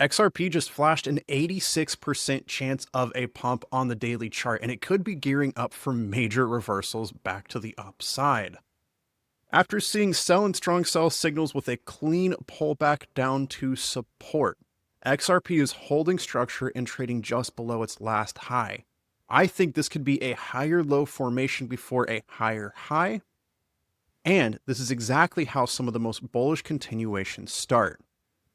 XRP just flashed an 86% chance of a pump on the daily chart, and it could be gearing up for major reversals back to the upside. After seeing sell and strong sell signals with a clean pullback down to support, XRP is holding structure and trading just below its last high. I think this could be a higher low formation before a higher high, and this is exactly how some of the most bullish continuations start.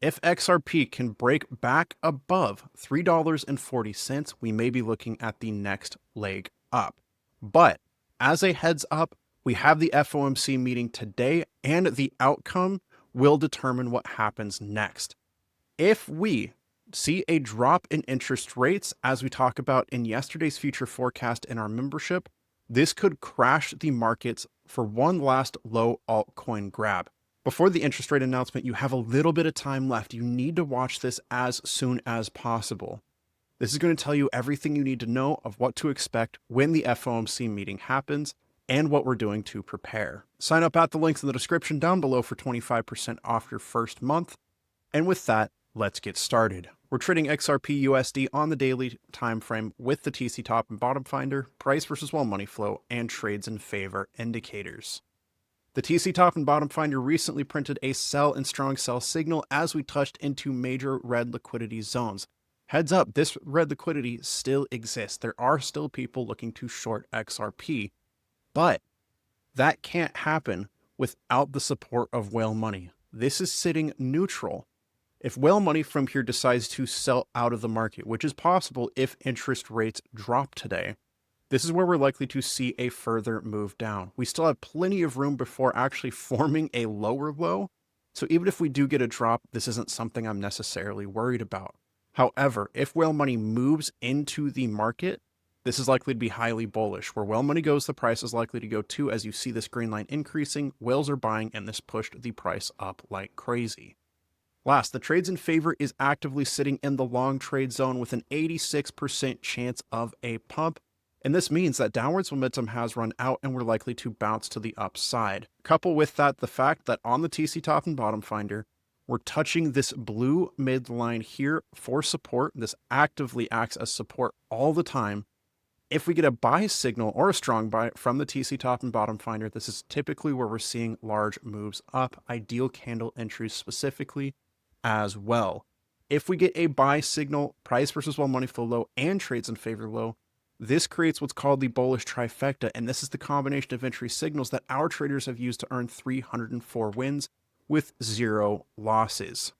If XRP can break back above $3.40, we may be looking at the next leg up. But as a heads up, we have the FOMC meeting today, and the outcome will determine what happens next. If we see a drop in interest rates, as we talk about in yesterday's future forecast in our membership, this could crash the markets for one last low altcoin grab. Before the interest rate announcement, you have a little bit of time left. You need to watch this as soon as possible. This is going to tell you everything you need to know of what to expect when the FOMC meeting happens and what we're doing to prepare. Sign up at the links in the description down below for 25% off your first month. And with that, let's get started. We're trading XRP USD on the daily time frame with the TC top and bottom finder, price versus well money flow, and trades in favor indicators. The TC top and bottom finder recently printed a sell and strong sell signal as we touched into major red liquidity zones. Heads up, this red liquidity still exists. There are still people looking to short XRP, but that can't happen without the support of whale money. This is sitting neutral. If whale money from here decides to sell out of the market, which is possible if interest rates drop today, this is where we're likely to see a further move down. We still have plenty of room before actually forming a lower low. So even if we do get a drop, this isn't something I'm necessarily worried about. However, if whale money moves into the market, this is likely to be highly bullish. Where whale money goes, the price is likely to go too. As you see this green line increasing, whales are buying, and this pushed the price up like crazy. Last, the trades in favor is actively sitting in the long trade zone with an 86% chance of a pump. And this means that downwards momentum has run out and we're likely to bounce to the upside. Couple with that the fact that on the TC top and bottom finder, we're touching this blue midline here for support. This actively acts as support all the time. If we get a buy signal or a strong buy from the TC top and bottom finder, this is typically where we're seeing large moves up, ideal candle entries specifically as well. If we get a buy signal, price versus well money flow low, and trades in favor low, this creates what's called the bullish trifecta, and this is the combination of entry signals that our traders have used to earn 304 wins with 0 losses.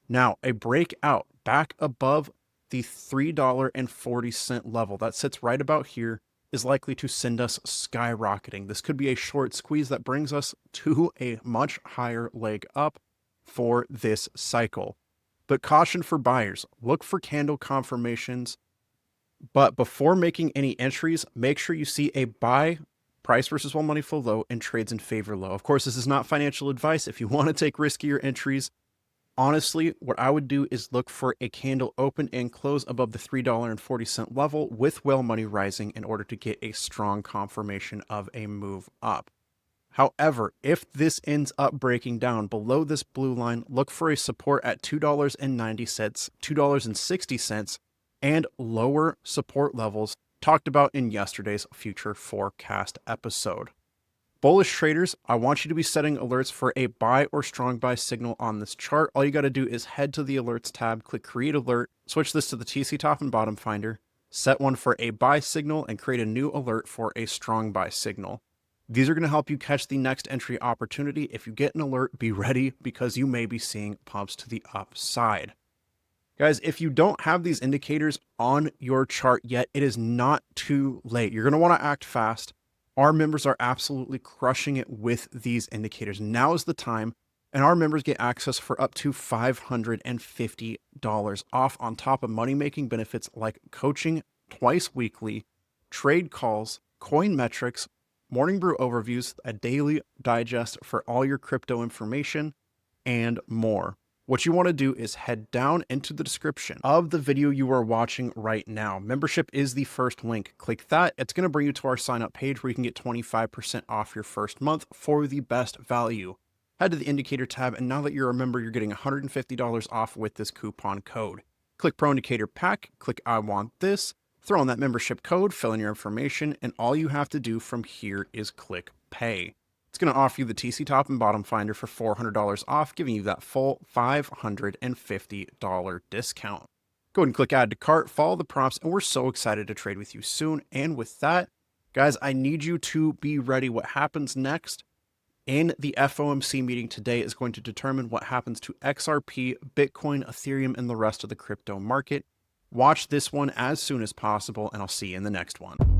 Now, a breakout back above the $3.40 level that sits right about here is likely to send us skyrocketing. This could be a short squeeze that brings us to a much higher leg up for this cycle. But caution for buyers, look for candle confirmations. But before making any entries, make sure you see a buy, price versus well money flow low, and trades in favor low. Of course, this is not financial advice. If you want to take riskier entries, honestly, what I would do is look for a candle open and close above the $3.40 level with whale money rising in order to get a strong confirmation of a move up. However, if this ends up breaking down below this blue line, look for a support at $2.90, $2.60, and lower support levels talked about in yesterday's future forecast episode. Bullish traders, I want you to be setting alerts for a buy or strong buy signal on this chart. All you got to do is head to the alerts tab, click create alert, switch this to the TC top and bottom finder, set one for a buy signal, and create a new alert for a strong buy signal. These are going to help you catch the next entry opportunity. If you get an alert, be ready because you may be seeing pumps to the upside. Guys, if you don't have these indicators on your chart yet, it is not too late. You're going to want to act fast. Our members are absolutely crushing it with these indicators. Now is the time, and our members get access for up to $550 off on top of money-making benefits like coaching twice weekly, trade calls, coin metrics, morning brew overviews, a daily digest for all your crypto information, and more. What you want to do is head down into the description of the video you are watching right now. Membership is the first link. Click that. It's going to bring you to our sign up page where you can get 25% off your first month for the best value. Head to the indicator tab, and now that you're a member, you're getting $150 off with this coupon code. Click Pro Indicator Pack, click I want this, throw in that membership code, fill in your information, and all you have to do from here is click Pay. It's going to offer you the TC Top and Bottom Finder for $400 off, giving you that full $550 discount. Go ahead and click Add to Cart, follow the prompts, and we're so excited to trade with you soon. And with that, guys, I need you to be ready. What happens next in the FOMC meeting today is going to determine what happens to XRP, Bitcoin, Ethereum, and the rest of the crypto market. Watch this one as soon as possible, and I'll see you in the next one.